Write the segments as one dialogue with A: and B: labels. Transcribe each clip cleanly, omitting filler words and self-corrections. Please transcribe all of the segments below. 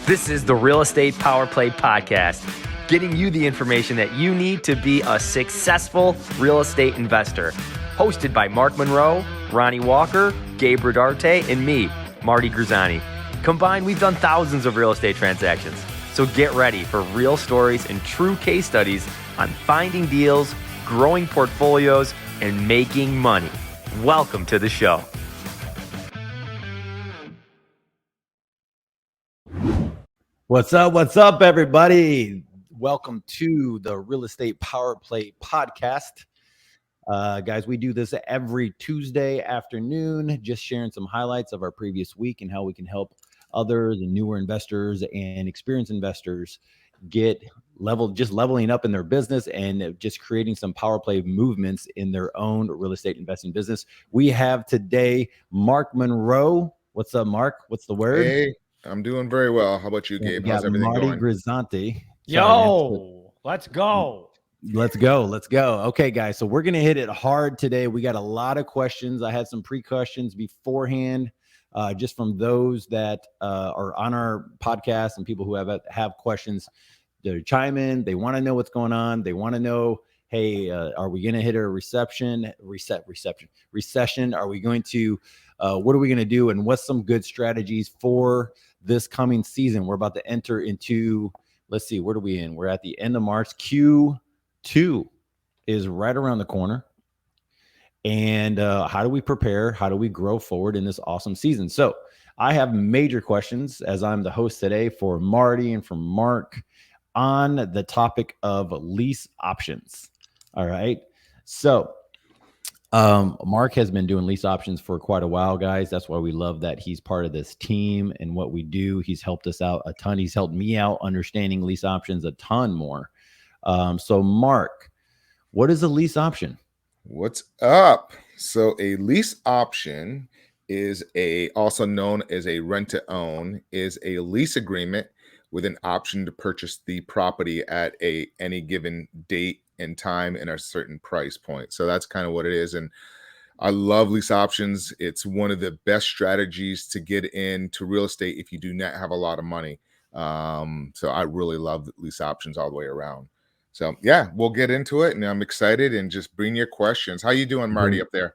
A: This is the Real Estate Power Play Podcast, getting you the information that you need to be a successful real estate investor. Hosted by Mark Monroe, Ronald Walker, Gabe Rodarte, and me, Marty Grizzanti. Combined, we've done thousands of real estate transactions. So get ready for real stories and true case studies on finding deals, growing portfolios, and making money. Welcome to the show.
B: What's up, everybody? Welcome to the Real Estate Power Play Podcast. Guys, we do this every Tuesday afternoon, just sharing some highlights of our previous week and how we can help others and newer investors and experienced investors get leveling up in their business and just creating some power play movements in their own real estate investing business. We have today Mark Monroe. What's up, Mark? What's the word?
C: Hey, I'm doing very well. How about you, Gabe? How's everything
B: Marty
C: going?
B: Grizzanti.
A: Let's go.
B: Let's go. Okay, guys. So we're going to hit it hard today. We got a lot of questions. I had some pre-questions beforehand, just from those that are on our podcast and people who have questions. They chime in. They want to know what's going on. They want to know, hey, are we going to hit a recession? Are we going to, what are we going to do? And what's some good strategies for this coming season? We're about to enter into, let's see, what are we in? We're at the end of March. Q2 is right around the corner. And how do we prepare? How do we grow forward in this awesome season? So I have major questions as I'm the host today for Marty and for Mark on the topic of lease options. All right. So Mark has been doing lease options for quite a while, guys. That's why we love that he's part of this team and what we do. He's helped us out a ton. He's helped me out understanding lease options a ton more. So Mark, what is a lease option?
C: What's up? So a lease option is also known as a rent to own, is a lease agreement with an option to purchase the property at any given date and time and a certain price point. So that's kind of what it is. And I love lease options. It's one of the best strategies to get into real estate if you do not have a lot of money. So I really love lease options all the way around. So yeah, we'll get into it, and I'm excited, and just bring your questions. How you doing, Marty, up there?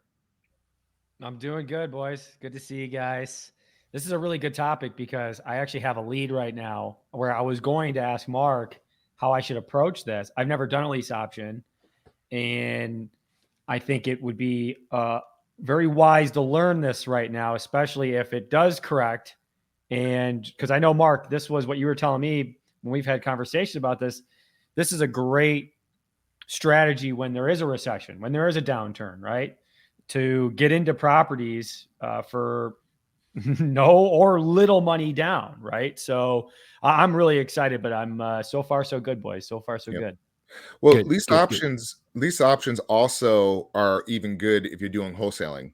D: I'm doing good, boys. Good to see you guys. This is a really good topic because I actually have a lead right now where I was going to ask Mark how I should approach this. I've never done a lease option, and I think it would be very wise to learn this right now, especially if it does correct. And because I know, Mark, this was what you were telling me when we've had conversations about this. This is a great strategy when there is a recession, when there is a downturn, right? To get into properties for no or little money down, right? So I'm really excited, but I'm so far so good, boys. So far so good.
C: Well,
B: Good,
C: lease options also are even good if you're doing wholesaling.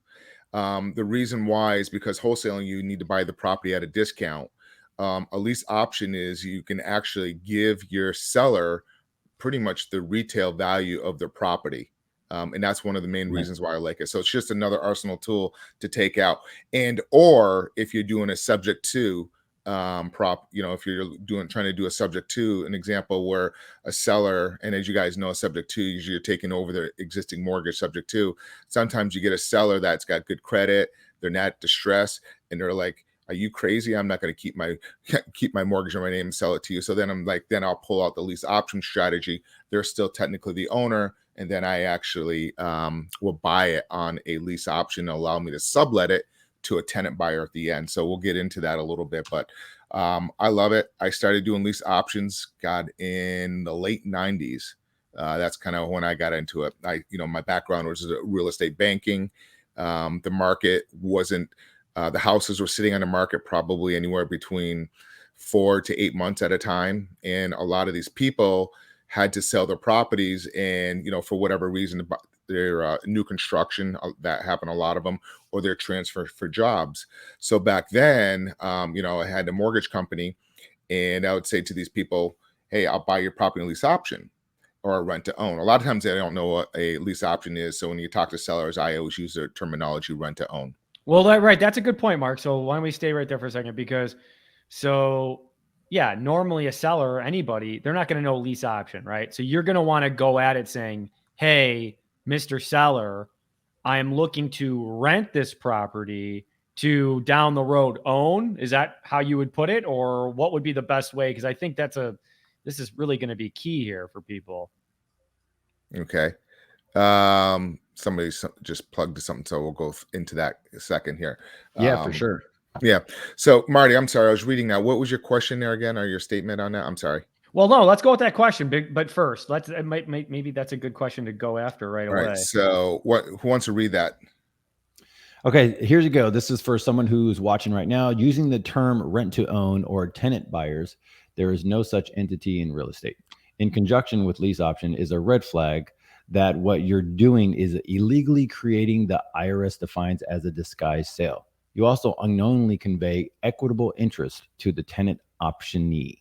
C: The reason why is because wholesaling, you need to buy the property at a discount. A lease option is you can actually give your seller pretty much the retail value of their property. And that's one of the main reasons why I like it. So it's just another arsenal tool to take out. And or if you're doing a subject to if you're trying to do a subject to, an example where a seller, and as you guys know, a subject to, usually you're taking over their existing mortgage subject to. Sometimes you get a seller that's got good credit, they're not distressed, and they're like, are you crazy? I'm not going to keep my mortgage on my name and sell it to you. So then then I'll pull out the lease option strategy. They're still technically the owner. And then I actually will buy it on a lease option and allow me to sublet it to a tenant buyer at the end. So we'll get into that a little bit, but I love it. I started doing lease options, in the late 90s. That's kind of when I got into it. My background was real estate banking. The market wasn't, the houses were sitting on the market probably anywhere between 4 to 8 months at a time. And a lot of these people had to sell their properties, and, for whatever reason, their new construction, that happened, a lot of them, or their transfer for jobs. So back then, I had a mortgage company, and I would say to these people, hey, I'll buy your property lease option or a rent to own. A lot of times they don't know what a lease option is. So when you talk to sellers, I always use the terminology rent to own.
D: Well, right. That's a good point, Mark. So why don't we stay right there for a second? Because so yeah, normally a seller or anybody, they're not going to know lease option, right? So you're going to want to go at it saying, hey, Mr. Seller, I am looking to rent this property to down the road own. Is that how you would put it? Or what would be the best way? Because I think this is really going to be key here for people.
C: Okay. Somebody just plugged something, so we'll go into that a second here.
B: Yeah, for sure.
C: Yeah. So Marty, I'm sorry, I was reading that. What was your question there again, or your statement on that? I'm sorry.
D: Well, no, let's go with that question. But first, maybe that's a good question to go after right
C: All
D: away.
C: right. So who wants to read that?
B: Okay, here you go. This is for someone who's watching right now. Using the term rent to own or tenant buyers, there is no such entity in real estate. In conjunction with lease option is a red flag that what you're doing is illegally creating the IRS defines as a disguised sale. You also unknowingly convey equitable interest to the tenant optionee.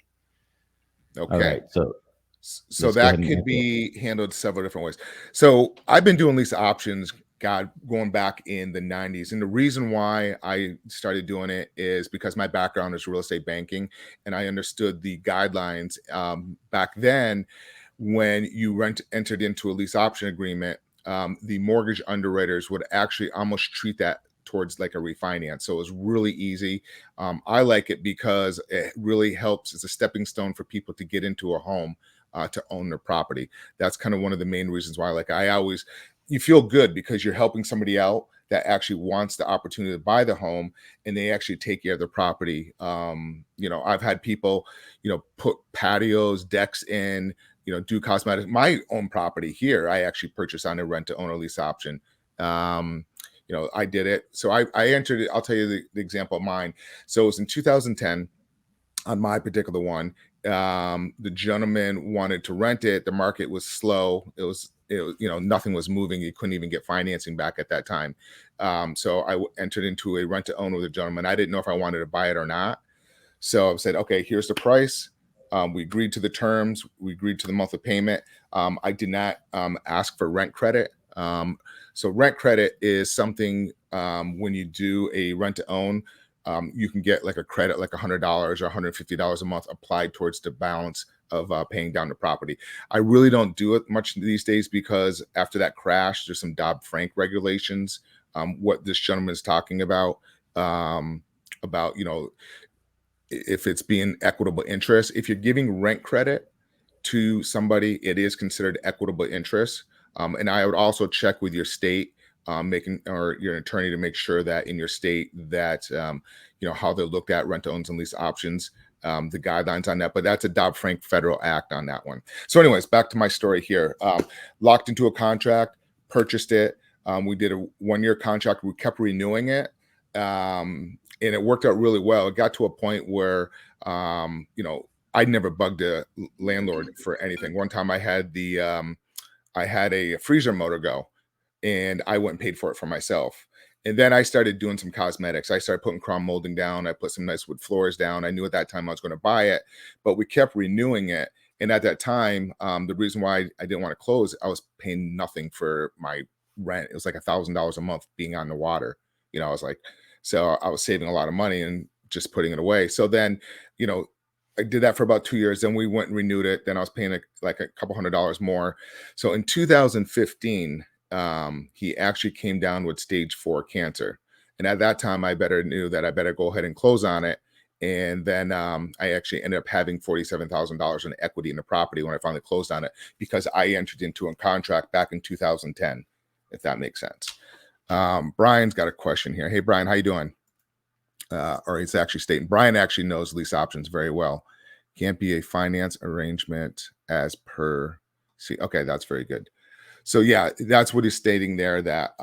C: Okay.
B: All right,
C: so that could be handled several different ways. So I've been doing lease options, God, going back in the 90s. And the reason why I started doing it is because my background is real estate banking, and I understood the guidelines back then. When you entered into a lease option agreement, the mortgage underwriters would actually almost treat that towards like a refinance. So it was really easy. I like it because it really helps. It's a stepping stone for people to get into a home, to own their property. That's kind of one of the main reasons why you feel good because you're helping somebody out that actually wants the opportunity to buy the home, and they actually take care of the property. I've had people, put patios, decks in, do cosmetics. My own property here, I actually purchased on a rent to own or lease option. I did it. So I entered it. I'll tell you the example of mine. So it was in 2010 on my particular one. The gentleman wanted to rent it. The market was slow. It was, nothing was moving. You couldn't even get financing back at that time. So I entered into a rent to own with a gentleman. I didn't know if I wanted to buy it or not. So I said, okay, here's the price. We agreed to the terms. We agreed to the monthly payment. I did not ask for rent credit. So rent credit is something, when you do a rent to own, you can get like a credit, like $100 or $150 a month applied towards the balance of paying down the property. I really don't do it much these days because after that crash, there's some Dodd-Frank regulations. What this gentleman is talking about, if it's being equitable interest. If you're giving rent credit to somebody, it is considered equitable interest. And I would also check with your state, or your attorney, to make sure that in your state that, how they looked at rent to owns and lease options, the guidelines on that. But that's a Dodd-Frank federal act on that one. So anyways, back to my story here. Locked into a contract, purchased it. We did a 1-year contract. We kept renewing it. And it worked out really well. It got to a point where, I'd never bugged a landlord for anything. One time I had a freezer motor go, and I went and paid for it for myself. And then I started doing some cosmetics. I started putting crown molding down. I put some nice wood floors down. I knew at that time I was going to buy it, but we kept renewing it. And at that time, the reason why I didn't want to close, I was paying nothing for my rent. It was like $1,000 a month being on the water. I was like, so I was saving a lot of money and just putting it away. So then, I did that for about 2 years. Then we went and renewed it. Then I was paying like a couple $100 more. So in 2015, he actually came down with stage 4 cancer. And at that time, I knew that I better go ahead and close on it. And then I actually ended up having $47,000 in equity in the property when I finally closed on it, because I entered into a contract back in 2010, if that makes sense. Brian's got a question here. Hey, Brian, how you doing? Or he's actually stating, Brian actually knows lease options very well. Can't be a finance arrangement as per. See, okay, that's very good. So yeah, that's what he's stating there, that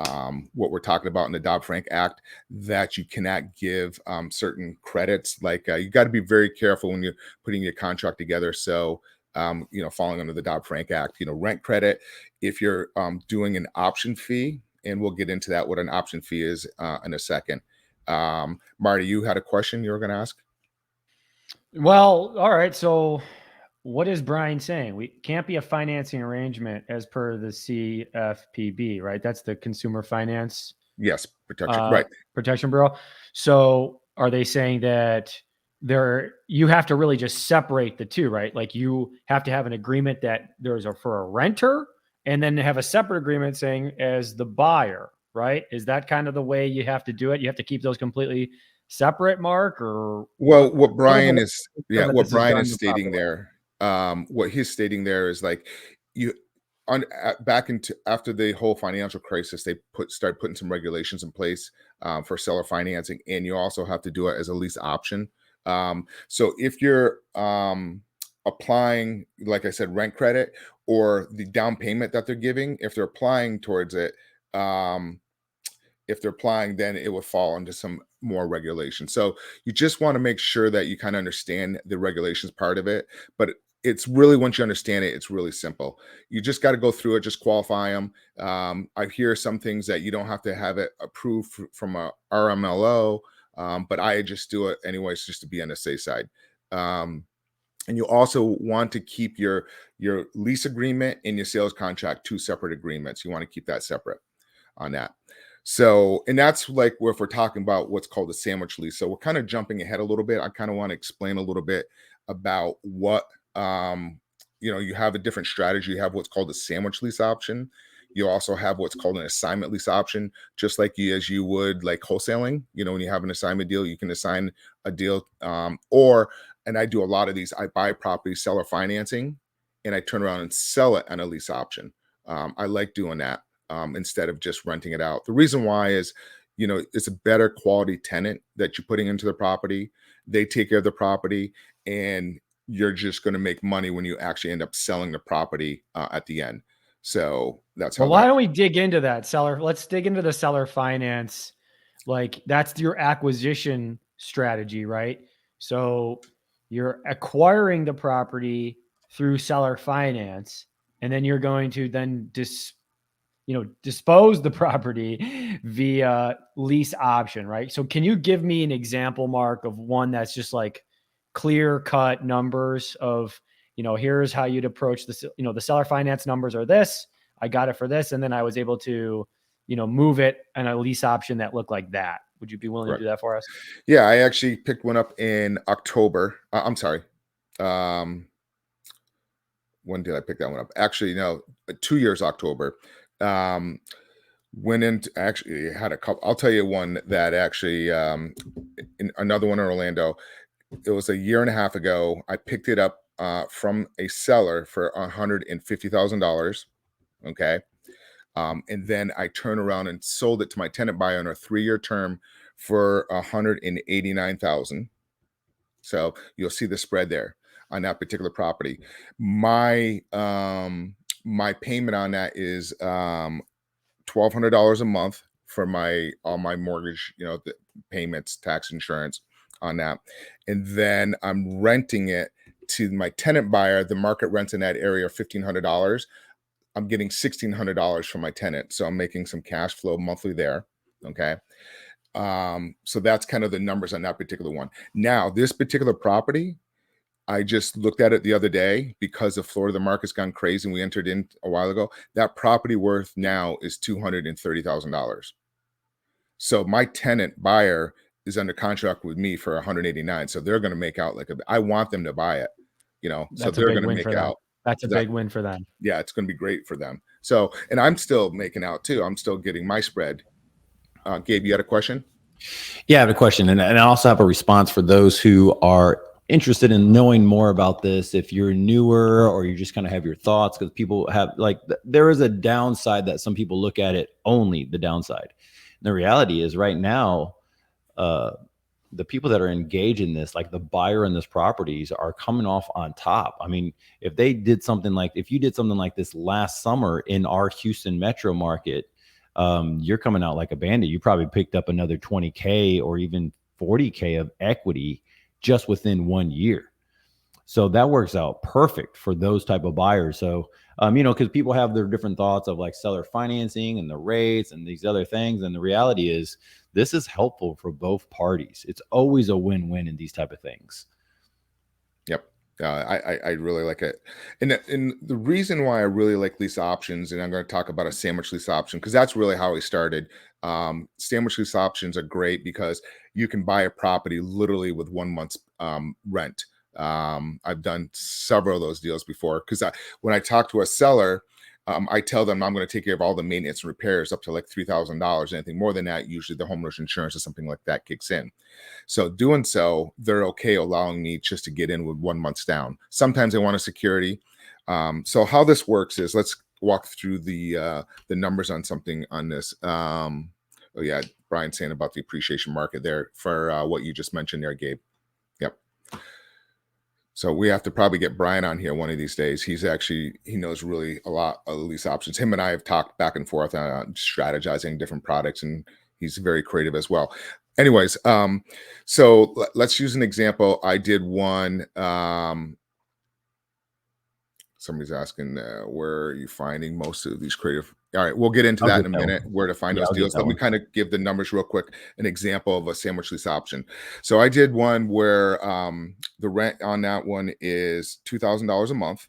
C: what we're talking about in the Dodd-Frank Act, that you cannot give certain credits. Like you got to be very careful when you're putting your contract together. So falling under the Dodd-Frank Act, rent credit, if you're doing an option fee, and we'll get into that, what an option fee is in a second. Marty, you had a question you were going to ask?
D: Well, all right. So what is Brian saying? We can't be a financing arrangement as per the CFPB, right? That's the Consumer Finance
C: Protection, right?
D: Protection Bureau. So are they saying that you have to really just separate the two, right? Like you have to have an agreement that there's for a renter, and then have a separate agreement saying as the buyer, right? Is that kind of the way you have to do it? You have to keep those completely separate, Mark, or
C: Well, what
D: what are
C: Brian
D: the
C: is,
D: so
C: yeah,
D: that
C: what
D: this is
C: Brian
D: done
C: is
D: the proper
C: stating
D: way?
C: there, what he's stating there is like you back into after the whole financial crisis, they start putting some regulations in place for seller financing, and you also have to do it as a lease option. So if you're applying, like I said, rent credit or the down payment that they're giving, if they're applying towards it, um, if they're applying, then it would fall into some more regulation. So you just want to make sure that you kind of understand the regulations part of it. But it's really, once you understand it, it's really simple. You just got to go through it, just qualify them. I hear some things that you don't have to have it approved from a RMLO, but I just do it anyways, just to be on the safe side. And you also want to keep your lease agreement and your sales contract 2 separate agreements. You want to keep that separate on that. So, and that's like where if we're talking about what's called a sandwich lease. So we're kind of jumping ahead a little bit. I kind of want to explain a little bit about what, you have a different strategy. You have what's called a sandwich lease option. You also have what's called an assignment lease option, just like as you would like wholesaling. When you have an assignment deal, you can assign a deal, and I do a lot of these. I buy property, seller financing, and I turn around and sell it on a lease option. I like doing that. Instead of just renting it out. The reason why is, it's a better quality tenant that you're putting into the property. They take care of the property, and you're just going to make money when you actually end up selling the property at the end. So that's how.
D: Well, why don't we dig into that seller? Let's dig into the seller finance. Like that's your acquisition strategy, right? So you're acquiring the property through seller finance, and then you're going to then dispose the property via lease option, right? So can you give me an example, Mark, of one that's just like clear cut numbers of, here's how you'd approach this, the seller finance numbers are this, I got it for this. And then I was able to, move it on a lease option that looked like that. Would you be willing to do that for us?
C: Yeah, I actually picked one up in October. I'm sorry. When did I pick that one up? Actually, no, 2 years October. Went into, actually had a couple. I'll tell you one that actually, in another one in Orlando. It was a year and a half ago. I picked it up from a seller for $150,000. Okay. And then I turned around and sold it to my tenant buyer on a 3-year term for $189,000. So you'll see the spread there on that particular property. My payment on that is $1,200 a month for all my mortgage, the payments, tax, insurance on that. And then I'm renting it to my tenant buyer. The market rents in that area are $1,500. I'm getting $1,600 from my tenant. So I'm making some cash flow monthly there. Okay. So that's kind of the numbers on that particular one. Now, this particular property, I just looked at it the other day because of Florida, the market's gone crazy and we entered in a while ago. That property worth now is $230,000. So my tenant buyer is under contract with me for $189,000. So they're going to make out I want them to buy it, so they're going to make out.
D: That's a big win for them.
C: Yeah, it's going to be great for them. So, and I'm still making out too. I'm still getting my spread. Gabe, you had a question?
B: Yeah, I have a question. And I also have a response for those who are interested in knowing more about this. If you're newer or you just kind of have your thoughts, because people have there is a downside that some people look at it, only the downside. And the reality is right now, the people that are engaged in this, like the buyer in this properties, are coming off on top. I mean, if you did something like this last summer in our Houston metro market, you're coming out like a bandit. You probably picked up another 20K or even 40K of equity just within 1 year. So that works out perfect for those type of buyers. So, because people have their different thoughts of like seller financing and the rates and these other things. And the reality is this is helpful for both parties. It's always a win-win in these type of things.
C: Yep. I really like it. And the reason why I really like lease options, and I'm going to talk about a sandwich lease option, because that's really how we started. Sandwich lease options are great because you can buy a property literally with 1 month's rent. I've done several of those deals before because when I talk to a seller, I tell them I'm going to take care of all the maintenance and repairs up to like $3,000. Anything more than that, usually the homeowner's insurance or something like that kicks in. So doing so, they're okay allowing me just to get in with 1 month's down. Sometimes they want a security. So how this works is, let's walk through the numbers on something on this. Oh yeah, Brian's saying about the appreciation market there for what you just mentioned there, Gabe. Yep. So we have to probably get Brian on here one of these days. He knows really a lot of lease options. Him and I have talked back and forth on strategizing different products, and he's very creative as well. Anyways, so let's use an example. I did one. Somebody's asking, where are you finding most of these creative? All right, we'll get into that in a minute, where to find those deals. Let me kind of give the numbers real quick, an example of a sandwich lease option. So I did one where the rent on that one is $2,000 a month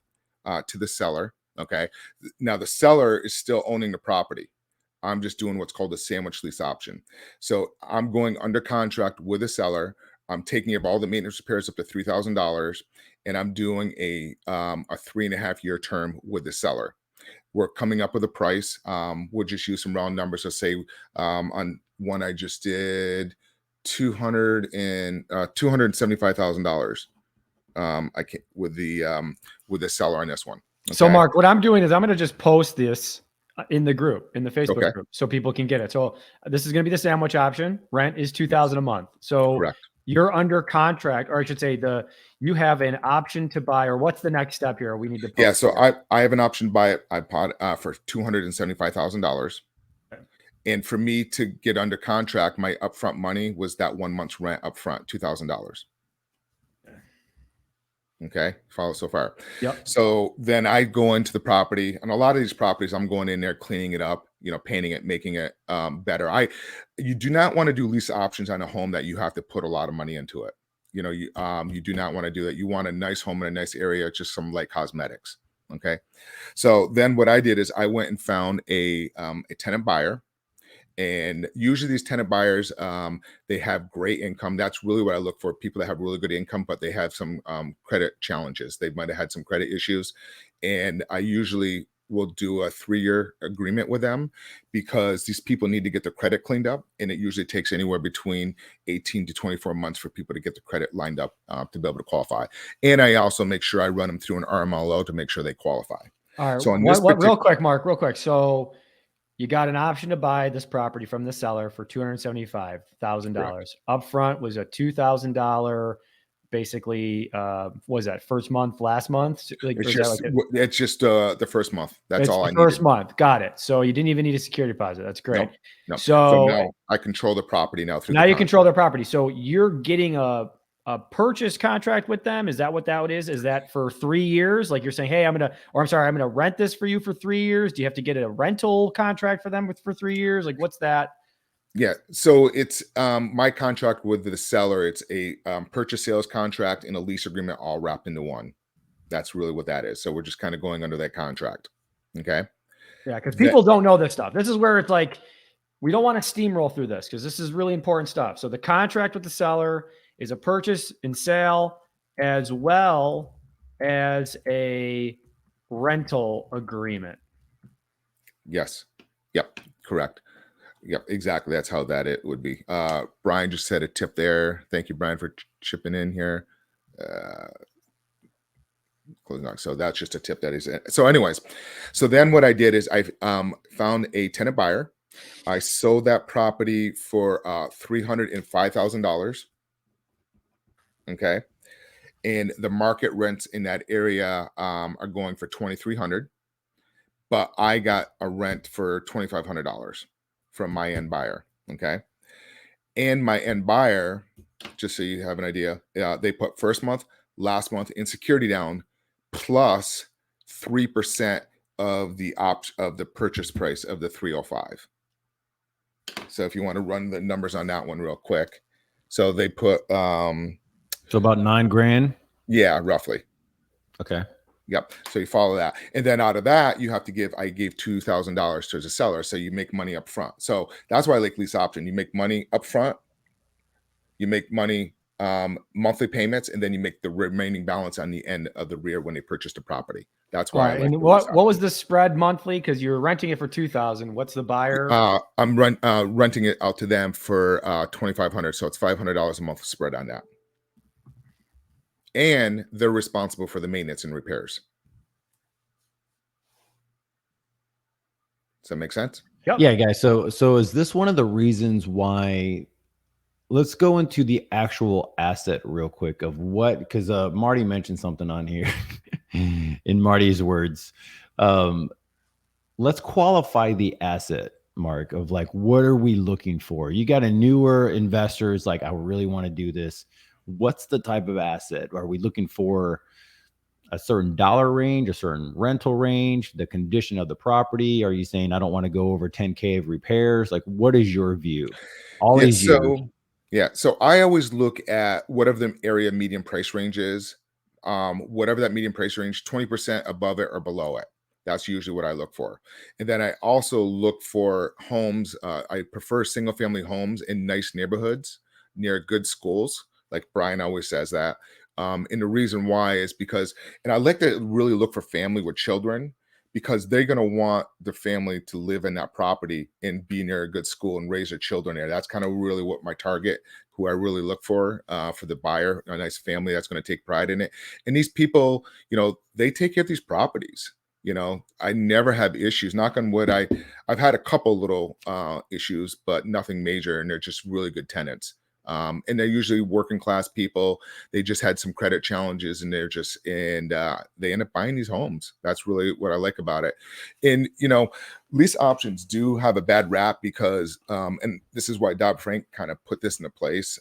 C: to the seller. Okay. Now the seller is still owning the property. I'm just doing what's called a sandwich lease option. So I'm going under contract with a seller. I'm taking care of all the maintenance repairs up to $3,000, and I'm doing a 3.5-year term with the seller. We're coming up with a price. We'll just use some round numbers. So say on one I just did $275,000. I can't with the seller on this one. Okay?
D: So Mark, what I'm doing is I'm going to just post this in the group, in the Facebook group, so people can get it. So this is going to be the sandwich option. Rent is $2,000 a month. So
C: correct.
D: You're under contract, or I should say you have an option to buy, or what's the next step here? We need to.
C: Yeah. So I have an option to buy it. I bought for $275,000. Okay. And for me to get under contract, my upfront money was that 1 month's rent upfront, $2,000. Okay. Follow so far.
D: Yep.
C: So then I go into the property, and a lot of these properties, I'm going in there, cleaning it up, painting it, making it better. You do not want to do lease options on a home that you have to put a lot of money into it. You do not want to do that. You want a nice home in a nice area, just some light cosmetics. Okay. So then what I did is I went and found a tenant buyer. And usually these tenant buyers, they have great income. That's really what I look for, people that have really good income, but they have some credit challenges. They might have had some credit issues. And I usually will do a 3-year agreement with them, because these people need to get their credit cleaned up. And it usually takes anywhere between 18 to 24 months for people to get the credit lined up to be able to qualify. And I also make sure I run them through an RMLO to make sure they qualify.
D: All right.
C: So
D: real quick, Mark, real quick. So you got an option to buy this property from the seller for $275,000. Upfront was a $2,000. Basically, what was that, first month, last month?
C: It's just the first month. That's all I needed.
D: First month. Got it. So you didn't even need a security deposit. That's great.
C: No. So now I control the property now.
D: Now you control the property. So you're getting a purchase contract with them. Is that what that is? Is that for 3 years? Like you're saying, hey, I'm going to rent this for you for 3 years. Do you have to get a rental contract for them for 3 years? Like what's that?
C: Yeah. So it's my contract with the seller. It's a purchase sales contract and a lease agreement all wrapped into one. That's really what that is. So we're just kind of going under that contract. Okay.
D: Yeah. Because people don't know this stuff. This is where it's like, we don't want to steamroll through this because this is really important stuff. So the contract with the seller is a purchase and sale as well as a rental agreement.
C: Yes. Yep. Correct. Yep. Exactly. That's how it would be. Brian just said a tip there. Thank you, Brian, for chipping in here. So that's just a tip that is it. So anyways, so then what I did is I found a tenant buyer. I sold that property for $305,000. Okay. And the market rents in that area are going for $2,300, but I got a rent for $2,500 from my end buyer. Okay. And my end buyer, just so you have an idea, they put first month, last month in security down plus 3% of the purchase price of the 305. So if you want to run the numbers on that one real quick. So they put
B: so about $9,000.
C: Yeah, roughly.
B: Okay.
C: Yep. So you follow that. And then out of that, you have to I gave $2,000 to the seller. So you make money up front. So that's why I like lease option. You make money up front. You make money monthly payments, and then you make the remaining balance on the end of the rear when they purchase the property. That's
D: All
C: why.
D: right. And what was the spread monthly? Because you're renting it for 2,000. What's the buyer?
C: I'm renting it out to them for $2,500, so it's $500 a month spread on that, and they're responsible for the maintenance and repairs. Does that make sense?
D: Yep.
B: Yeah, guys. So is this one of the reasons why? Let's go into the actual asset real quick of what, because Marty mentioned something on here in Marty's words. Let's qualify the asset, Mark, of like, what are we looking for? You got a newer investors like, I really want to do this. What's the type of asset? Are we looking for a certain dollar range, a certain rental range, the condition of the property? Are you saying I don't want to go over 10K of repairs? Like, what is your view? All these years.
C: Yeah, so I always look at whatever the area median price range is, whatever that median price range, 20% above it or below it. That's usually what I look for. And then I also look for homes. I prefer single family homes in nice neighborhoods near good schools. Like Brian always says that. And the reason why is because, and I like to really look for family with children, because they're going to want the family to live in that property and be near a good school and raise their children there. That's kind of really what my target, who I really look for the buyer, a nice family that's going to take pride in it. And these people, they take care of these properties. I never have issues. Knock on wood. I've had a couple little issues, but nothing major. And they're just really good tenants. And they're usually working class people. They just had some credit challenges, and they end up buying these homes. That's really what I like about it. And lease options do have a bad rap because, and this is why Dodd-Frank kind of put this into place.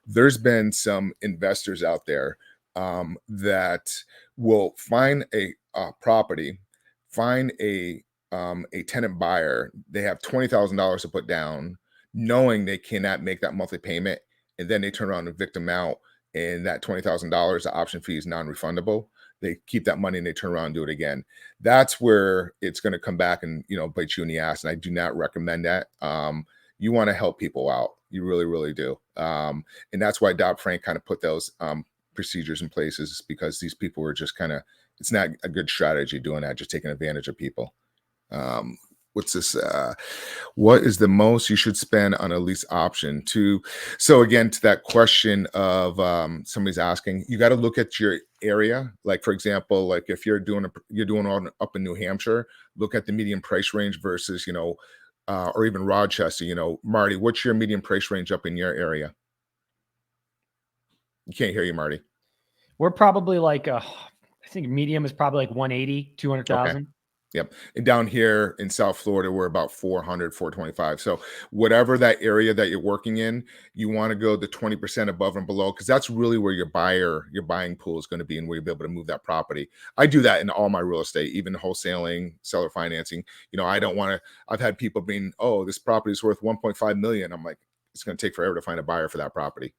C: There's been some investors out there that will find a property, find a tenant buyer. They have $20,000 to put down, knowing they cannot make that monthly payment, and then they turn around and evict them out, and that $20,000, the option fee is non-refundable. They keep that money and they turn around and do it again. That's where it's going to come back and bite you in the ass. And I do not recommend that. You want to help people out. You really, really do. And that's why Dodd-Frank kind of put those procedures in places, because these people were just it's not a good strategy doing that, just taking advantage of people. What's this? What is the most you should spend on a lease option? So again, to that question of somebody's asking, you got to look at your area. Like, for example, like if you're doing on up in New Hampshire, look at the median price range versus, or even Rochester. Marty, what's your median price range up in your area? You can't hear you, Marty.
D: We're probably like I think medium is probably like 180, 200,000.
C: Okay. Yep. And down here in South Florida, we're about 400, 425. So whatever that area that you're working in, you want to go the 20% above and below, because that's really where your buying pool is going to be, and where you'll be able to move that property. I do that in all my real estate, even wholesaling, seller financing. I don't want to, I've had people being, oh, this property is worth 1.5 million. I'm like, it's going to take forever to find a buyer for that property.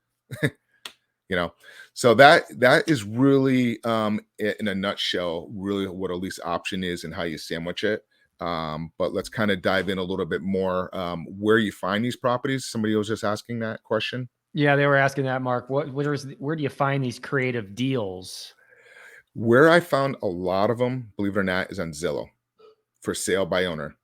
C: So that is really in a nutshell really what a lease option is and how you sandwich it. But let's kind of dive in a little bit more where you find these properties. Somebody was just asking that question.
D: Yeah, they were asking that, Mark. Where do you find these creative deals?
C: Where I found a lot of them, believe it or not, is on Zillow for sale by owner.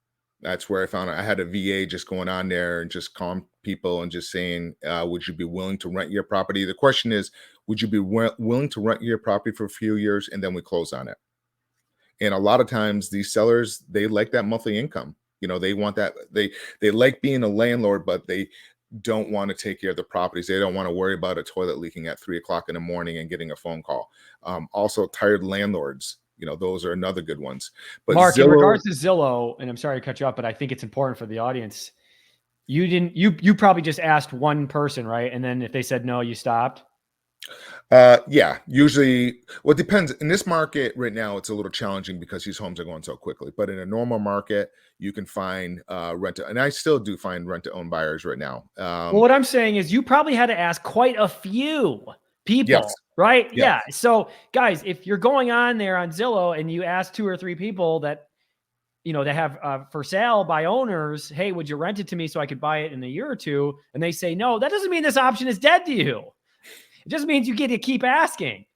C: That's where I found it. I had a VA just going on there and just calling people and just saying, would you be willing to rent your property? The question is, would you be willing to rent your property for a few years and then we close on it? And a lot of times these sellers, they like that monthly income. They want that. They like being a landlord, but they don't want to take care of the properties. They don't want to worry about a toilet leaking at 3:00 in the morning and getting a phone call. Also tired landlords. Those are another good ones. But
D: Mark, in regards to Zillow, and I'm sorry to cut you up, but I think it's important for the audience. You probably just asked one person, right? And then if they said no, you stopped.
C: Yeah, usually, well, it depends. In this market right now, it's a little challenging because these homes are going so quickly. But in a normal market, you can find rent to, and I still do find rent to own buyers right now.
D: Well, what I'm saying is you probably had to ask quite a few people,
C: yes.
D: Right?
C: Yes.
D: Yeah. So guys, if you're going on there on Zillow and you ask 2 or 3 people that, they have for sale by owners, hey, would you rent it to me so I could buy it in a year or two? And they say no, that doesn't mean this option is dead to you. It just means you get to keep asking.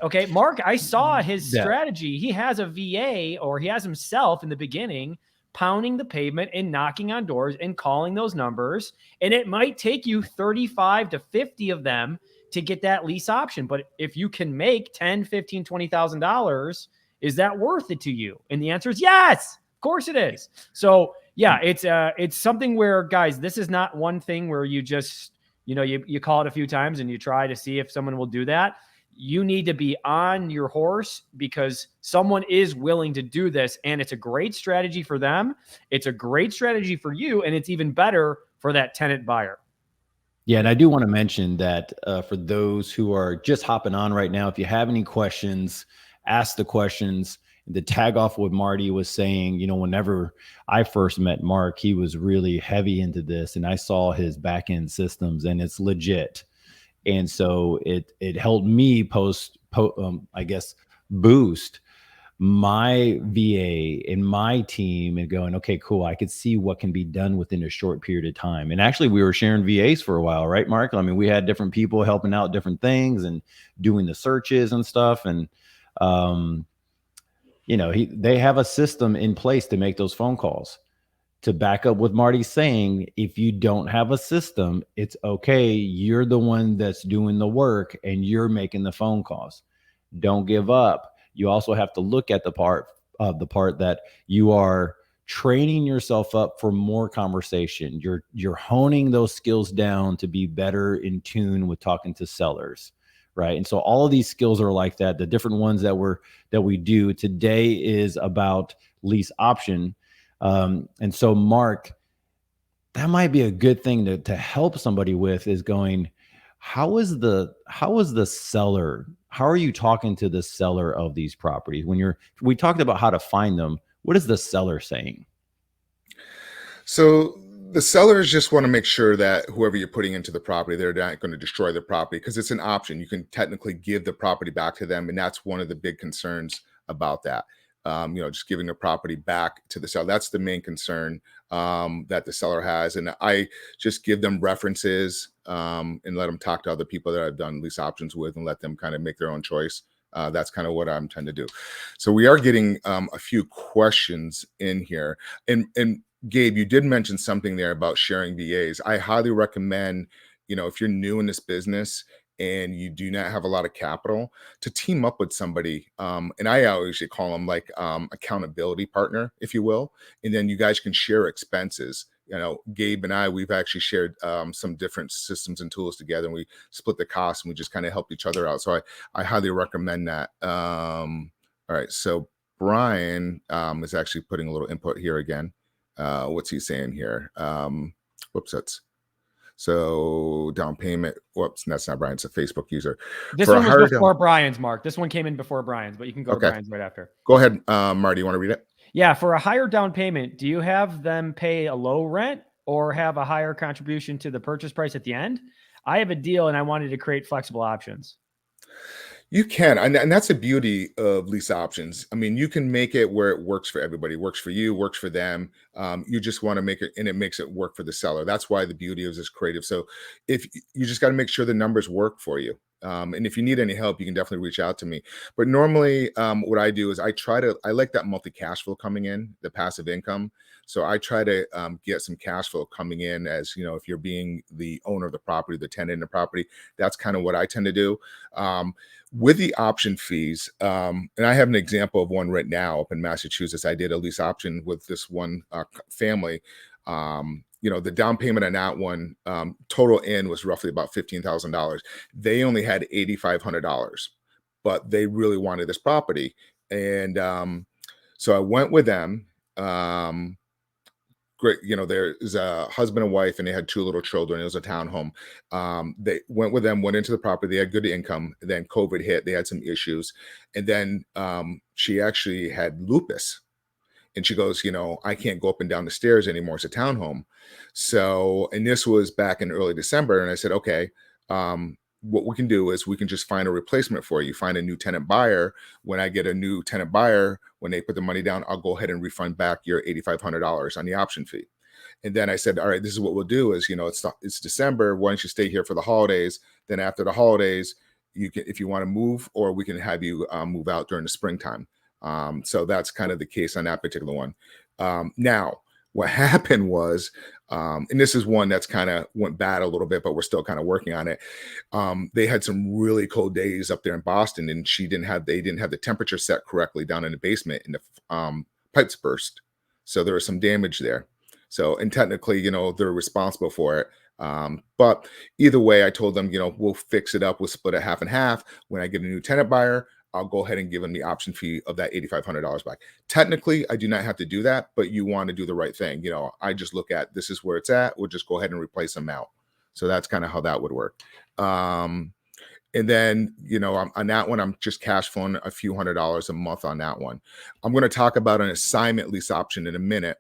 D: Okay, Mark, I saw his strategy. He has a VA, or he has himself in the beginning pounding the pavement and knocking on doors and calling those numbers. And it might take you 35 to 50 of them to get that lease option. But if you can make $10, $15, $20,000, is that worth it to you? And the answer is yes, of course it is. So yeah, it's something where, guys, this is not one thing where you just, you call it a few times and you try to see if someone will do that. You need to be on your horse because someone is willing to do this, and it's a great strategy for them. It's a great strategy for you, and it's even better for that tenant buyer.
B: Yeah, and I do want to mention that for those who are just hopping on right now, if you have any questions, ask the questions. The tag off what Marty was saying, whenever I first met Mark, he was really heavy into this, and I saw his back end systems, and it's legit. And so it helped me boost my VA and my team and going, okay, cool. I could see what can be done within a short period of time. And actually we were sharing VAs for a while, right, Mark? I mean, we had different people helping out different things and doing the searches and stuff. And, they have a system in place to make those phone calls. To back up what Marty's saying, if you don't have a system, it's okay. You're the one that's doing the work and you're making the phone calls. Don't give up. You also have to look at the part that you are training yourself up for more conversation. You're honing those skills down to be better in tune with talking to sellers, right? And so all of these skills are like that. The different ones that we do today is about lease option. And so Mark, that might be a good thing to help somebody with, is going, how is the seller? How are you talking to the seller of these properties? We talked about how to find them. What is the seller saying?
C: So the sellers just want to make sure that whoever you're putting into the property, they're not going to destroy the property, because it's an option. You can technically give the property back to them. And that's one of the big concerns about that. Just giving the property back to the seller. That's the main concern that the seller has. And I just give them references and let them talk to other people that I've done lease options with and let them kind of make their own choice. That's kind of what I'm trying to do. So we are getting a few questions in here. And Gabe, you did mention something there about sharing VAs. I highly recommend, if you're new in this business and you do not have a lot of capital, to team up with somebody. And I always call them like accountability partner, if you will. And then you guys can share expenses. Gabe and we've actually shared some different systems and tools together, and we split the costs and we just kind of help each other out. So I highly recommend that. All right. So Brian is actually putting a little input here again. What's he saying here? So down payment. Whoops, that's not Brian. It's a Facebook user.
D: This one was before Brian's, Mark. This one came in before Brian's, but you can go to Brian's right after.
C: Go ahead, Marty. You want to read it?
D: Yeah. For a higher down payment, do you have them pay a low rent or have a higher contribution to the purchase price at the end? I have a deal and I wanted to create flexible options.
C: You can, and that's the beauty of lease options. I mean, you can make it where it works for everybody. It works for you, works for them. You just want to make it, and it makes it work for the seller. That's why the beauty of this creative. So if you just got to make sure the numbers work for you. And if you need any help, you can definitely reach out to me. But normally what I do is I like that monthly cash flow coming in, the passive income. So I try to get some cash flow coming in as, if you're being the owner of the property, the tenant in the property, that's kind of what I tend to do. With the option fees, and I have an example of one right now up in Massachusetts. I did a lease option with this one family. The down payment on that one, total in was roughly about $15,000. They only had $8,500, but they really wanted this property. And so I went with them. Great. There's a husband and wife, and they had 2 little children. It was a townhome. They went with them, went into the property. They had good income. Then COVID hit. They had some issues. And then she actually had lupus. And she goes, I can't go up and down the stairs anymore. It's a townhome. So, and this was back in early December. And I said, okay, what we can do is we can just find a replacement for you, find a new tenant buyer. When I get a new tenant buyer, when they put the money down, I'll go ahead and refund back your $8,500 on the option fee. And then I said, all right, this is what we'll do is, it's December. Why don't you stay here for the holidays? Then after the holidays, you can, if you want to move, or we can have you move out during the springtime. So that's kind of the case on that particular one. Now, what happened was, and this is one that's kind of went bad a little bit, but we're still kind of working on it. They had some really cold days up there in Boston, and they didn't have the temperature set correctly down in the basement, and the pipes burst. So there was some damage there. So, and technically, they're responsible for it. But either way, I told them, we'll fix it up. We'll split it half and half. When I get a new tenant buyer, I'll go ahead and give them the option fee of that $8,500 back. Technically, I do not have to do that, but you want to do the right thing. I just look at, this is where it's at. We'll just go ahead and replace them out. So that's kind of how that would work. And then, on that one, I'm just cash flowing a few $100s a month on that one. I'm going to talk about an assignment lease option in a minute,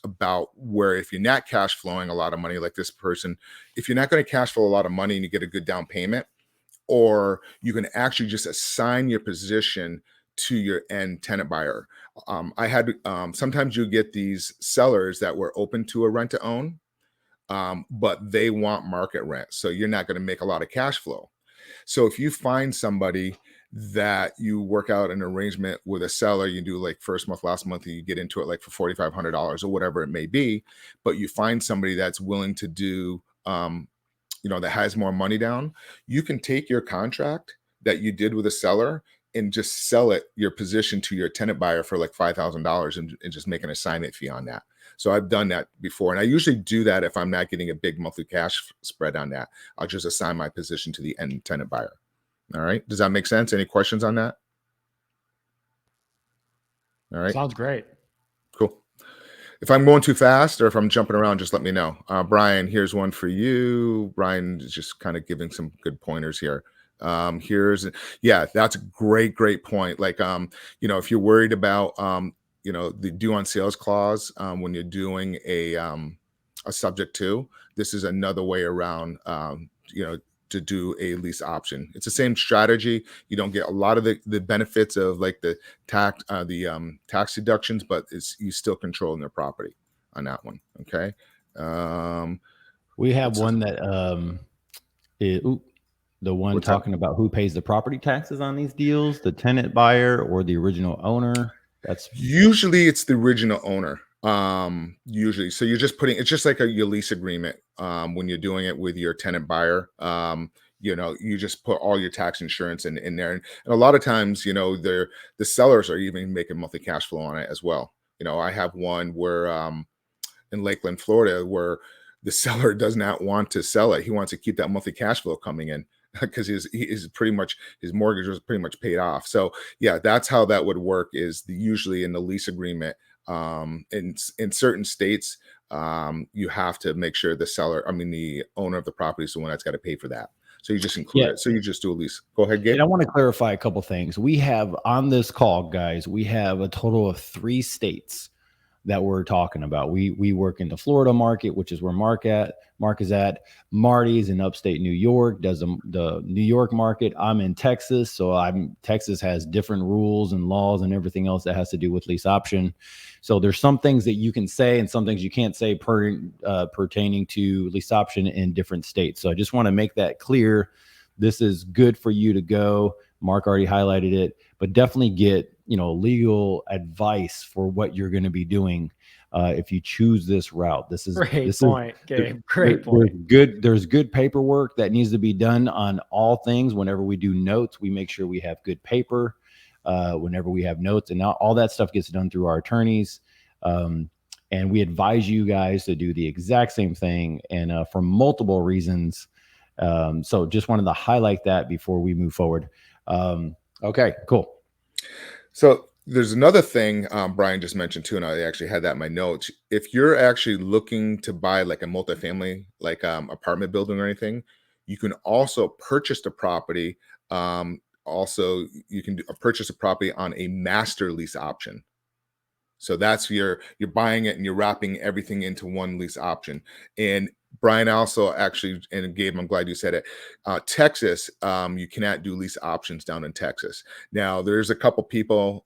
C: about where if you're not cash flowing a lot of money like this person, if you're not going to cash flow a lot of money and you get a good down payment, or you can actually just assign your position to your end tenant buyer. I had sometimes you get these sellers that were open to a rent to own, but they want market rent. So you're not going to make a lot of cash flow. So if you find somebody that you work out an arrangement with a seller, you do like first month, last month, and you get into it like for $4,500 or whatever it may be, but you find somebody that's willing to do, that has more money down, you can take your contract that you did with a seller and just sell your position to your tenant buyer for like $5,000 and just make an assignment fee on that. So I've done that before. And I usually do that if I'm not getting a big monthly cash spread on that. I'll just assign my position to the end tenant buyer. All right. Does that make sense? Any questions on that? All right.
D: Sounds great.
C: Cool. If I'm going too fast or if I'm jumping around, just let me know. Brian, here's one for you. Brian is just kind of giving some good pointers here. That's a great point. Like, if you're worried about, the due on sales clause, when you're doing a subject to, this is another way around, to do a lease option. It's the same strategy. You don't get a lot of the benefits of like the tax deductions, but you still controlling their property on that one. Okay.
B: We have one that the one
C: What's
B: talking about who pays the property taxes on these deals, the tenant buyer or the original owner. That's
C: usually it's the original owner. Usually, so you're just it's just like your lease agreement. When you're doing it with your tenant buyer, you just put all your tax insurance in there. And a lot of times, the sellers are even making monthly cash flow on it as well. I have one where, in Lakeland, Florida, where the seller does not want to sell it. He wants to keep that monthly cash flow coming in because his mortgage was pretty much paid off. So yeah, that's how that would work, is usually in the lease agreement. In certain states, you have to make sure the owner of the property is the one that's got to pay for that. So you just include it. So you just do a lease. Go ahead, Gabe.
B: And I want to clarify a couple things. We have on this call, guys, we have a total of 3 states that we're talking about. We work in the Florida market, which is where Mark is at. Marty's in upstate New York, does the New York market. I'm in Texas, so Texas has different rules and laws and everything else that has to do with lease option. So there's some things that you can say and some things you can't say pertaining to lease option in different states. So I just want to make that clear. This is good for you to go. Mark already highlighted it, but definitely get legal advice for what you're going to be doing if you choose this route. Great point,
D: Gabe. Great point.
B: There's good paperwork that needs to be done on all things. Whenever we do notes, we make sure we have good paper. Whenever we have notes, and all that stuff gets done through our attorneys. And we advise you guys to do the exact same thing, and for multiple reasons. So just wanted to highlight that before we move forward. Okay, cool.
C: So there's another thing Brian just mentioned too, and I actually had that in my notes. If you're actually looking to buy like a multifamily, like apartment building or anything, you can also purchase the property. Also, you can purchase a property on a master lease option. So that's you're buying it and you're wrapping everything into one lease option. And Brian also actually, and Gabe, I'm glad you said it. Texas, you cannot do lease options down in Texas. Now, there's a couple people,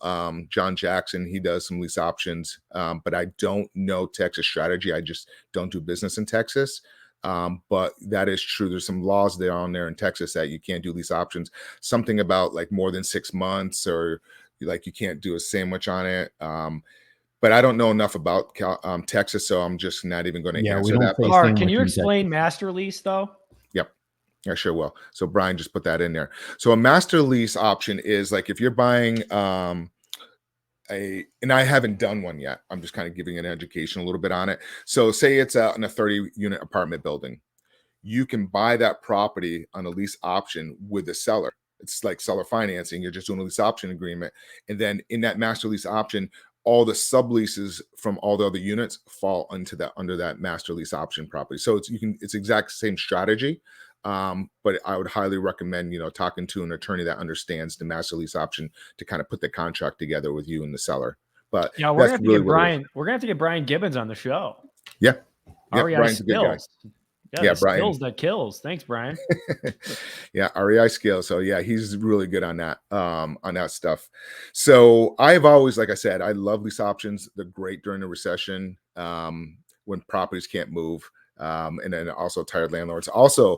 C: John Jackson, he does some lease options, but I don't know Texas strategy. I just don't do business in Texas. But that is true. There's some laws there on there in Texas that you can't do lease options. Something about like more than 6 months, or like you can't do a sandwich on it. But I don't know enough about Texas, so I'm just not even going to answer that.
D: Mark, can you explain master lease though?
C: Yep, I sure will. So Brian just put that in there. So a master lease option is like if you're buying and I haven't done one yet. I'm just kind of giving an education a little bit on it. So say it's in a 30-unit apartment building. You can buy that property on a lease option with the seller. It's like seller financing. You're just doing a lease option agreement. And then in that master lease option, all the subleases from all the other units fall under that master lease option property. So it's exact same strategy. But I would highly recommend, talking to an attorney that understands the master lease option to kind of put the contract together with you and the seller. But
D: yeah, we're gonna have to get Brian Gibbons on the show.
C: Yeah.
D: REI
C: Brian's
D: skills.
C: a good guy.
D: Yeah, Brian. Skills that kills. Thanks, Brian.
C: Yeah, REI skills. So yeah, he's really good on that stuff. So I've always, like I said, I love lease options. They're great during the recession, when properties can't move. And then also tired landlords. Also,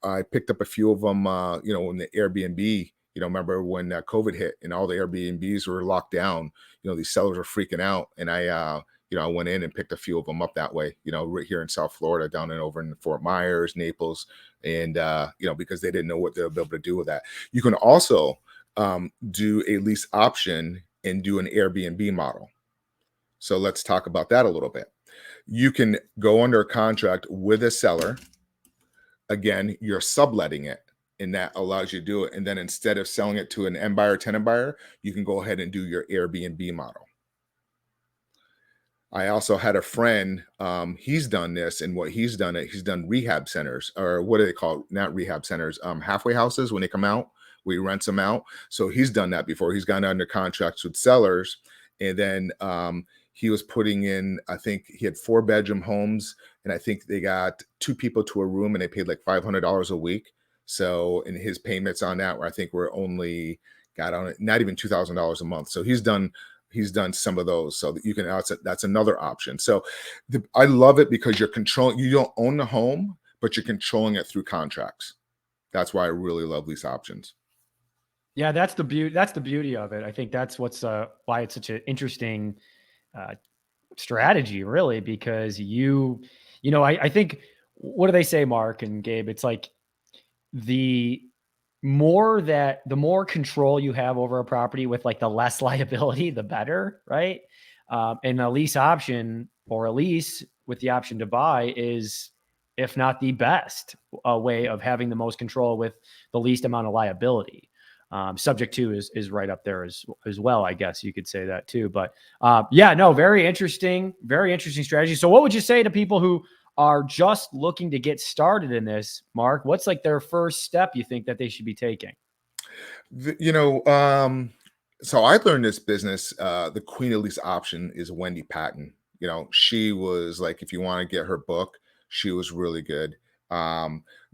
C: I picked up a few of them, in the Airbnb. Remember when COVID hit and all the Airbnbs were locked down, these sellers were freaking out. And I went in and picked a few of them up that way, right here in South Florida, down and over in Fort Myers, Naples, and, because they didn't know what they'll be able to do with that. You can also do a lease option and do an Airbnb model. So let's talk about that a little bit. You can go under a contract with a seller. Again, you're subletting it, and that allows you to do it. And then instead of selling it to an end buyer, tenant buyer, you can go ahead and do your Airbnb model. I also had a friend, he's done this, and what he's done rehab centers, or what do they call it? Not rehab centers, halfway houses when they come out, we rent them out. So he's done that before. He's gone under contracts with sellers, and then he was putting in, I think he had 4-bedroom homes, and I think they got 2 people to a room, and they paid like $500 a week. So, and his payments on that, where I think we're only got on it, not even $2,000 a month. So he's done some of those, so that you can, that's another option. So I love it because you don't own the home, but you're controlling it through contracts. That's why I really love lease options.
D: Yeah, that's the beauty of it. I think that's why it's such an interesting strategy, really, because I think, what do they say, Mark and Gabe? It's like the more control you have over a property with like the less liability, the better, right? And a lease option or a lease with the option to buy is, if not the best way of having the most control with the least amount of liability. Subject to is right up there as well. I guess you could say that too, but very interesting strategy. So what would you say to people who are just looking to get started in this, Mark? What's like their first step you think that they should be taking?
C: So I learned this business, the queen of lease option is Wendy Patton. She was like, if you want to get her book, she was really good.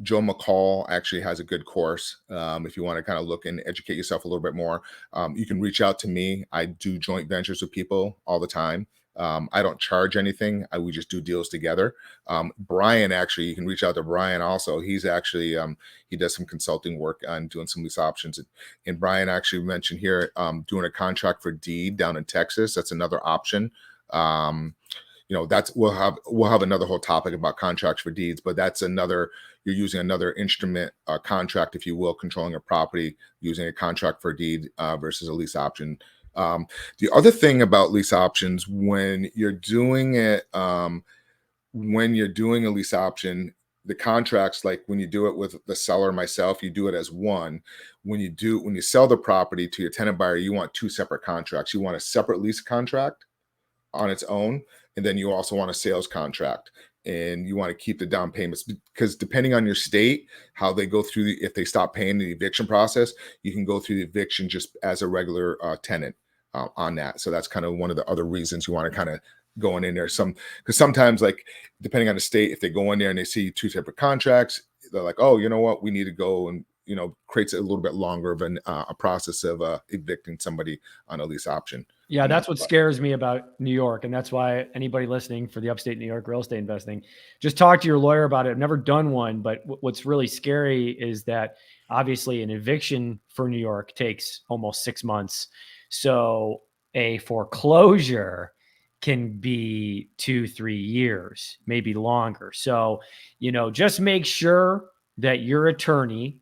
C: Joe McCall actually has a good course. If you want to kind of look and educate yourself a little bit more, you can reach out to me. I do joint ventures with people all the time. I don't charge anything. We just do deals together. Brian, actually, you can reach out to Brian also. He's actually, he does some consulting work on doing some lease options. And Brian actually mentioned here, doing a contract for deed down in Texas. That's another option. We'll have another whole topic about contracts for deeds, but that's you're using another instrument, contract, if you will, controlling a property, using a contract for deed versus a lease option. The other thing about lease options, when you're doing it, when you're doing a lease option, the contracts, like when you do it with the seller, myself, you do it as one. When you sell the property to your tenant buyer, you want 2 separate contracts. You want a separate lease contract on its own, and then you also want a sales contract, and you want to keep the down payments, because depending on your state, how they go through if they stop paying the eviction process, you can go through the eviction just as a regular tenant. on that. So that's kind of one of the other reasons you want to kind of going in there. Because sometimes, like, depending on the state, if they go in there and they see two separate contracts, they're like, oh, you know what, we need to go, and creates a little bit longer of a process of evicting somebody on a lease option.
D: Yeah, that's what scares me about New York. And that's why anybody listening for the upstate New York real estate investing, just talk to your lawyer about it. I've never done one, but what's really scary is that obviously an eviction for New York takes almost 6 months. So a foreclosure can be 2-3 years, maybe longer. So, just make sure that your attorney,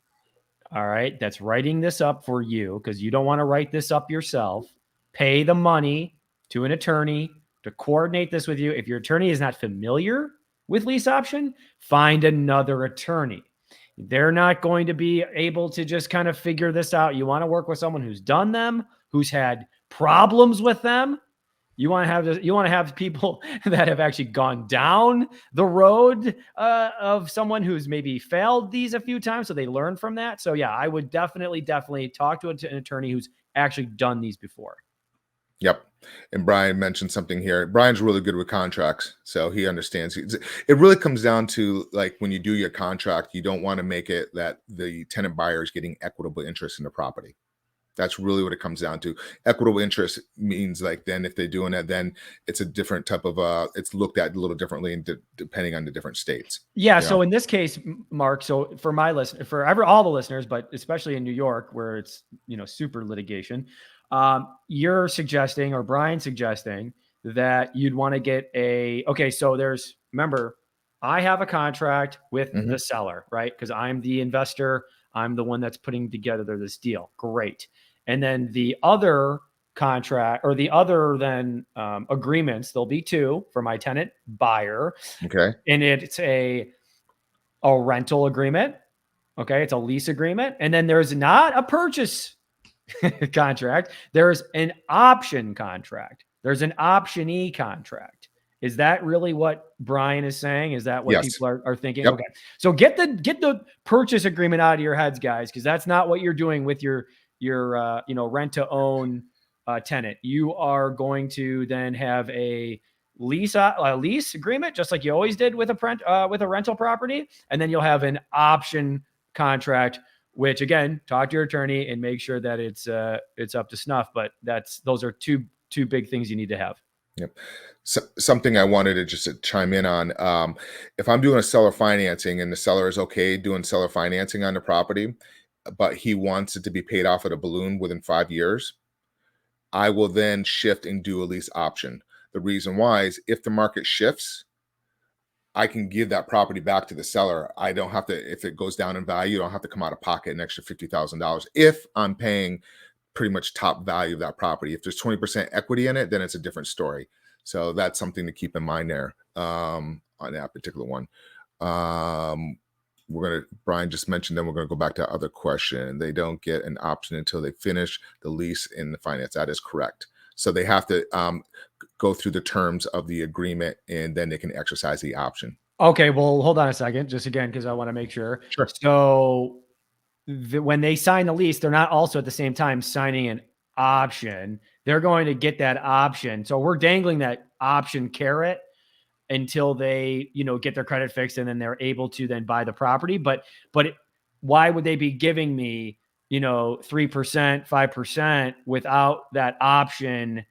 D: all right, that's writing this up for you, because you don't want to write this up yourself, pay the money to an attorney to coordinate this with you. If your attorney is not familiar with lease option, find another attorney. They're not going to be able to just kind of figure this out. You want to work with someone who's done them, who's had problems with them. You want to have people that have actually gone down the road of someone who's maybe failed these a few times, so they learn from that. So yeah, I would definitely talk to an attorney who's actually done these before.
C: Yep. And Brian mentioned something here. Brian's really good with contracts, so he understands. It really comes down to, like, when you do your contract, you don't want to make it that the tenant buyer is getting equitable interest in the property. That's really what it comes down to. Equitable interest means, like, then if they're doing that, then it's a different type of it's looked at a little differently depending on the different states.
D: Yeah. So in this case, Mark, so for my list, all the listeners, but especially in New York, where it's, super litigation, you're suggesting, or Brian's suggesting, that you'd want to get remember, I have a contract with the seller, right? Because I'm the investor. I'm the one that's putting together this deal. Great. And then the other contract, or the other then agreements, there'll be 2 for my tenant buyer.
C: Okay.
D: And it's a rental agreement. Okay. It's a lease agreement. And then there's not a purchase contract. There's an option contract. There's an optionee contract. Is that really what Brian is saying? Is that what people are thinking?
C: Yep.
D: Okay. So get the purchase agreement out of your heads, guys, because that's not what you're doing with your rent to own tenant. You are going to then have a lease agreement, just like you always did with a rental property, and then you'll have an option contract, which, again, talk to your attorney and make sure that it's up to snuff. But those are two big things you need to have.
C: Yep. So, something I wanted to just chime in on, if I'm doing a seller financing and the seller is okay doing seller financing on the property, but he wants it to be paid off at a balloon within 5 years, I will then shift and do a lease option. The reason why is, if the market shifts, I can give that property back to the seller. I don't have to, if it goes down in value, I don't have to come out of pocket an extra $50,000 if I'm paying pretty much top value of that property. If there's 20% equity in it, then it's a different story. So that's something to keep in mind there on that particular one. Brian just mentioned, then we're going to go back to our other question. They don't get an option until they finish the lease in the finance. That is correct. So they have to go through the terms of the agreement, and then they can exercise the option.
D: Okay. Well, hold on a second, just again, because I want to make sure.
C: Sure.
D: So when they sign the lease, they're not also at the same time signing an option. They're going to get that option. So we're dangling that option carrot until they, get their credit fixed, and then they're able to then buy the property. But why would they be giving me, 3%, 5% without that option,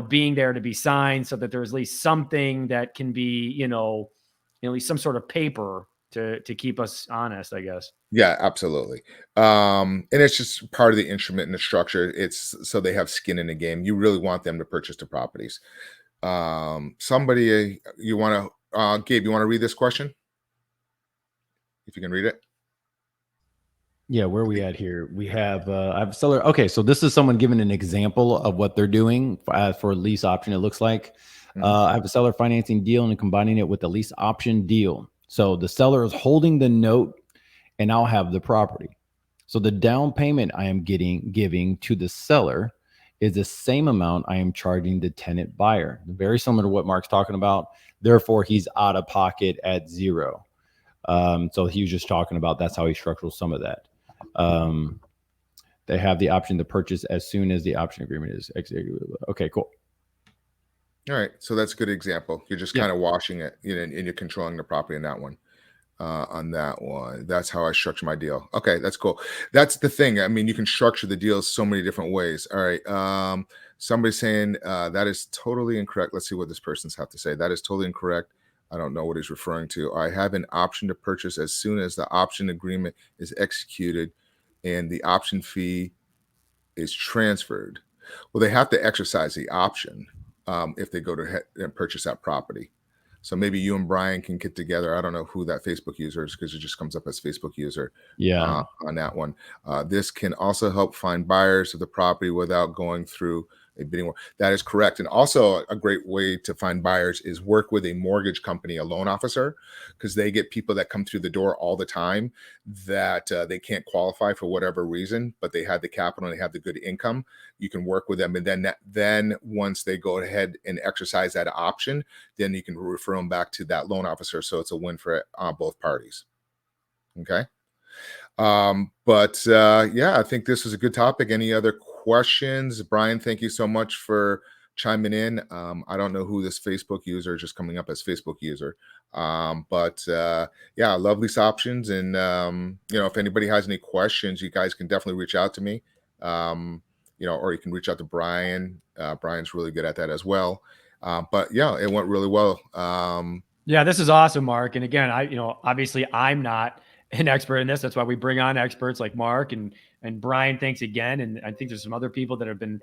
D: being there to be signed, so that there's at least something that can be, at least some sort of paper to keep us honest, I guess.
C: Yeah, absolutely. And it's just part of the instrument and the structure. It's so they have skin in the game. You really want them to purchase the properties. Somebody, you want to, Gabe, you want to read this question? If you can read it.
B: Yeah, where are we at here? We have I have a seller. Okay, so this is someone giving an example of what they're doing for a lease option. It looks like I have a seller financing deal and combining it with a lease option deal. So the seller is holding the note, and I'll have the property. So the down payment I am giving to the seller is the same amount I am charging the tenant buyer. Very similar to what Mark's talking about. Therefore, he's out of pocket at zero. So he was just talking about that's how he structured some of that. They have the option to purchase as soon as the option agreement is executed. Okay, cool.
C: All right. So that's a good example. You're just
B: Yeah.
C: kind of washing it, and you're controlling the property in that one. On that one, that's how I structure my deal. Okay, that's cool. That's the thing. I mean, you can structure the deals so many different ways. All right. Somebody's saying that is totally incorrect. Let's see what this person's have to say. That is totally incorrect. I don't know what he's referring to. I have an option to purchase as soon as the option agreement is executed and the option fee is transferred. Well, they have to exercise the option if they go to and purchase that property. So maybe you and Brian can get together. I don't know who that Facebook user is because it just comes up as Facebook user.
B: Yeah.
C: On that one. This can also help find buyers of the property without going through a bidding war. That is correct. And also a great way to find buyers is work with a mortgage company, a loan officer, because they get people that come through the door all the time that they can't qualify for whatever reason, but they have the capital and they have the good income. You can work with them. And then once they go ahead and exercise that option, then you can refer them back to that loan officer. So it's a win for both parties. Okay. Yeah, I think this was a good topic. Any other questions? Brian, thank you so much for chiming in. I don't know who this Facebook user is just coming up as Facebook user. Yeah, I love Lease Options. And, if anybody has any questions, you guys can definitely reach out to me, or you can reach out to Brian. Brian's really good at that as well. Yeah, it went really well.
D: Yeah, this is awesome, Mark. And again, obviously I'm not an expert in this. That's why we bring on experts like Mark and Brian. Thanks again. And I think there's some other people that have been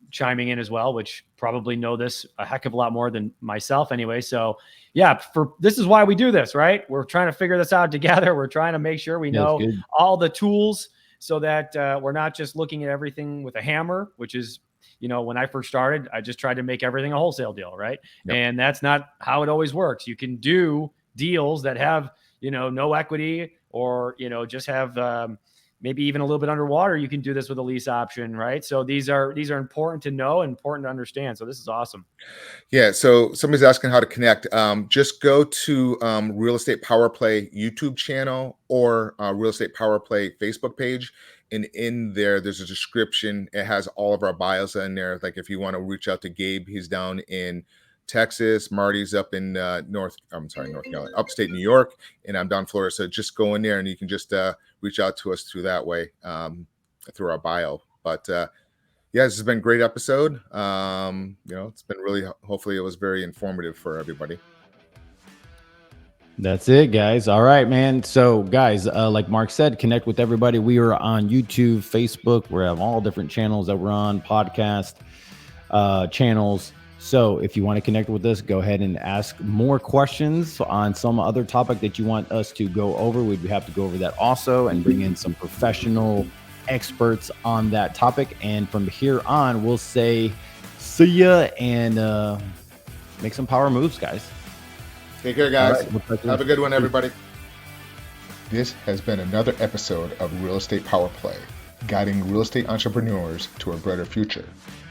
D: chiming in as well, which probably know this a heck of a lot more than myself anyway. So yeah, this is why we do this, right? We're trying to figure this out together. We're trying to make sure we know all the tools so that we're not just looking at everything with a hammer, which is, when I first started, I just tried to make everything a wholesale deal, right? Yep. And that's not how it always works. You can do deals that have, no equity or, just have maybe even a little bit underwater. You can do this with a lease option, right? So these are important to know and important to understand. So this is awesome.
C: Yeah. So somebody's asking how to connect. Just go to Real Estate Power Play YouTube channel or Real Estate Power Play Facebook page. And in there's a description. It has all of our bios in there. Like if you want to reach out to Gabe, he's down in Texas. Marty's up in North Carolina, upstate New York, and I'm down in Florida. So just go in there and you can just reach out to us through that way, through our bio. But yeah, this has been a great episode. It's been really, hopefully it was very informative for everybody.
B: That's it, guys. All right, man. So guys, like Mark said, connect with everybody. We are on YouTube, Facebook. We have all different channels that we're on, podcast channels. So if you want to connect with us, go ahead and ask more questions on some other topic that you want us to go over. We'd have to go over that also and bring in some professional experts on that topic. And from here on, we'll say see ya and make some power moves, guys.
C: Take care, guys.
B: Right,
C: have a good one, everybody. This has been another episode of Real Estate Power Play, guiding real estate entrepreneurs to a brighter future.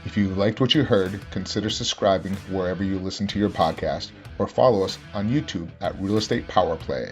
C: If you liked what you heard, consider subscribing wherever you listen to your podcast or follow us on YouTube at Real Estate Power Play.